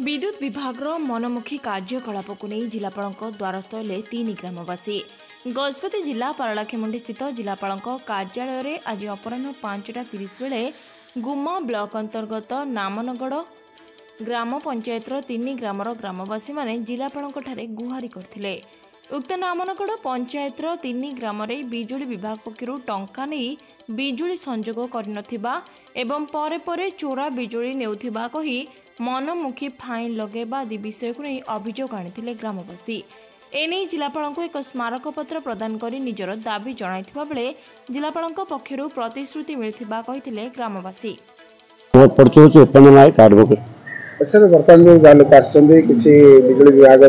विद्युत विभाग मनमुखी कार्यकलाप को नहीं जिलापाल द्वारस्थ हेले 3 ग्रामवासी। गजपति जिला पारलाखेमुंडी स्थित जिलापाल कार्यालय में आज अपराह 5:30 बेले गुमा ब्लॉक अंतर्गत नामनगढ़ ग्राम पंचायत 3 ग्रामर ग्रामवासी माने जिलापाल गुहारी करथिले। उक्त नामनगढ़ पंचायत 3 ग्राम बिजुली विभाग पक्षरु टंका नहीं बिजुली संजोग करनथिबा एवं परे परे चोरा बिजुली नेउथिबा कही मनमुखी फाइन लगेबा आदि विषय को नहीं अभियोग आनिथिले ग्रामवासी। एने जिलापाल को एक स्मारक पत्र प्रदान करी निजर दाबी जणाइथिबा बेले जिलापाल पक्षरु प्रतिश्रुति मिलथिबा कहिथिले ग्रामवासी। सर वर्तमान जो लोक आसछन्ते किछि बिजुली विभाग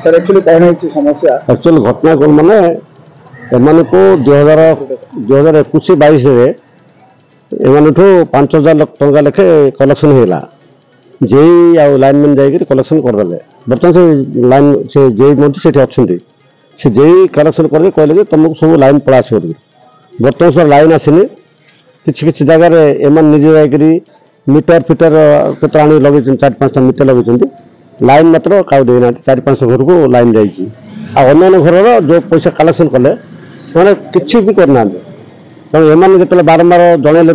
सर एक्चुअली कौन है समस्या एक्चुअली घटना कौन माने एमान को 2021-22 रे एमान 5,000 टंका लेखे कलेक्शन होला जेई आ लाइनमैन जाई कलेक्शन कर देले। बर्तमान से लाइन से जेई मंत्री सेठी अछन्ती से जेई कलेक्शन कर दे कहले तुमको सब लाइन पलास कर। बर्तमान से लाइन आसीनी किछि जगह रे एमान निजे जाई मीटर फिटर केत आनी लगे 4-5टा मीटर लगे लाइन मात्र का देना 4-5 घर को लाइन जाइए अन्य घर जो पैसा कलेक्शन कले मैंने किसी भी करना एम जो बारंबार जनइले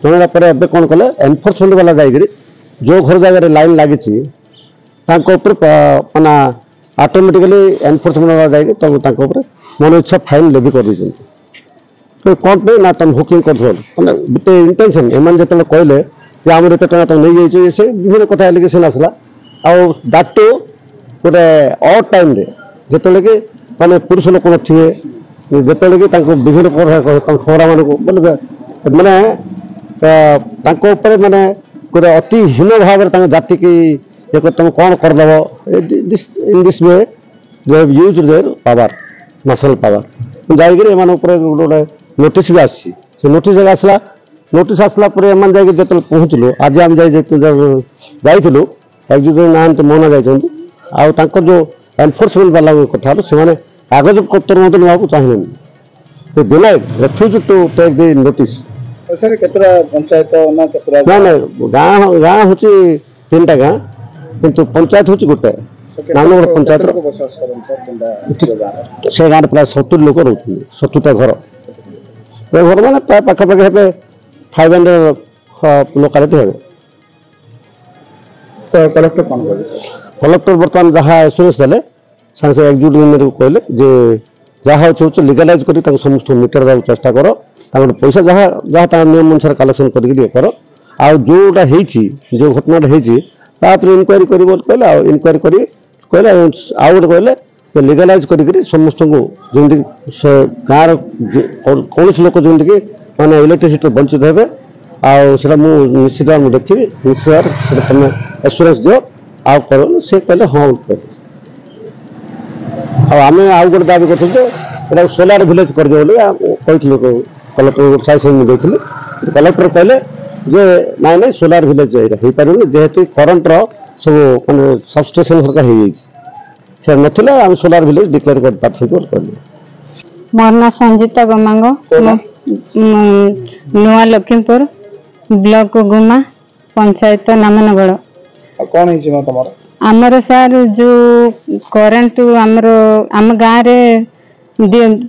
जनइला कौन कले एनफोर्समेंट वाला जाकि जो घर जगह लाइन लगी माना ऑटोमेटिकली एनफोर्समेंट वाला जाकर मन इच्छा फाइन लेवी कर कौन पे ना तुम हुकिंग कर गोटे इंटेंशन एम जो कहले आम एत तुम नहीं जाइए से विभिन्न कथा एलिगेशन आसला आटू गोटे अड टाइम जो कि माने पुरुष लोक थे जो कि विभिन्न प्रकार सहरा मान बोले माने माने गोटे अति हीन भाव जाति की तुम कौन करदेव in this way they have used their power national power जाकर एम गोटे नोटिस भी आसी नोटिस आसला नोटिस आसला एम जो पहुँचलु आज आम जाइलु एक्जिक्यूटिव ना मोहना जाकर जो एनफोर्समेंट वाला कथा से कागज पत्र मत ना चाहिए denied refuse to take the notice. Sir केतरा पंचायत ना केतरा ना गाँ हूँ 3टा गाँ किंतु पंचायत हूँ गोटे नामनगढ़ पंचायत से गाँव प्राय 70 लोक रोचे 70टा घर घर मैंने प्राय पाखापाखि 500 लोकालिटी है। तो कलेक्टर कौन कलेक्टर बर्तमान जहाँ एश्योरेंस देले सांगे एक्जिक्यूटिव कहले जे जहाँ अच्छे लिगलाइज कर समस्त मीटर देवाक चेष्टा कर पैसा जहाँ जहाँ नियम अनुसार कलेक्शन कर जोटा जो घटनाटा होती इनक्वारी कर इनक्वारी कर कहले आउ गोटे कहले लिगलाइज कर समस्त को जमी गाँव कौन लोक जमीक मैंने इलेक्ट्रिसिटी वंचित हे आटा निश्चित देखी निश्चित तुम एश्योरेंस दियो आउ कर सी कहले हाँ आम आउ गोटे दाबी कर सोलार विलेज कर कही कलेक्टर साइसन देती कलेक्टर कहले जे ना ना सोलार विलेज हो पार जेहेतु करंट सब मैंने सबस्टेशन हरका हो नाला आम सोलार विलेज डिक्लेयर कर कहले। मोर ना संजीता गमांग नुआ लखीमपुर ब्लॉक गुमा पंचायत नामनगढ़ कौन है तुम्हारा आमर सार जो करंट आम गाँव रे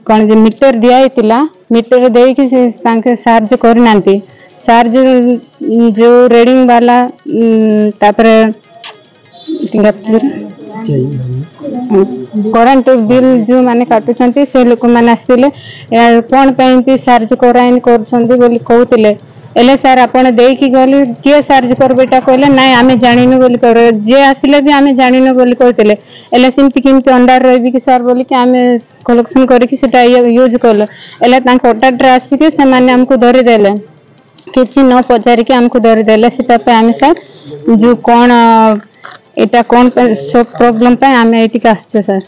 कौन मीटर दिया मीटर देकी सार जो करना सार जो रेडिंग वाला करंट बिल जो माने काटुचंती से लोक माने आस्तिले कोन पैंती चार्ज कराइन करछंती बोली कहउतिले एले सर आपण देकी गली के चार्ज करबेटा कहले नाही आमे जानिनु बोली कर जे आसिले भी आमे जानिनु बोली कहतिले एले सिमती किमती अंडर रहबी कि सर बोली कि आमे कलेक्शन करी कि सेटा यूज करले एले तांक ऑर्डर आसी के से माने हमको धरि देले किछि न पचारि के हमको धरि देले सेटा पे आमे सर जो कोन एटा कौन सब प्रॉब्लम पे आमे एटी आसछो सर।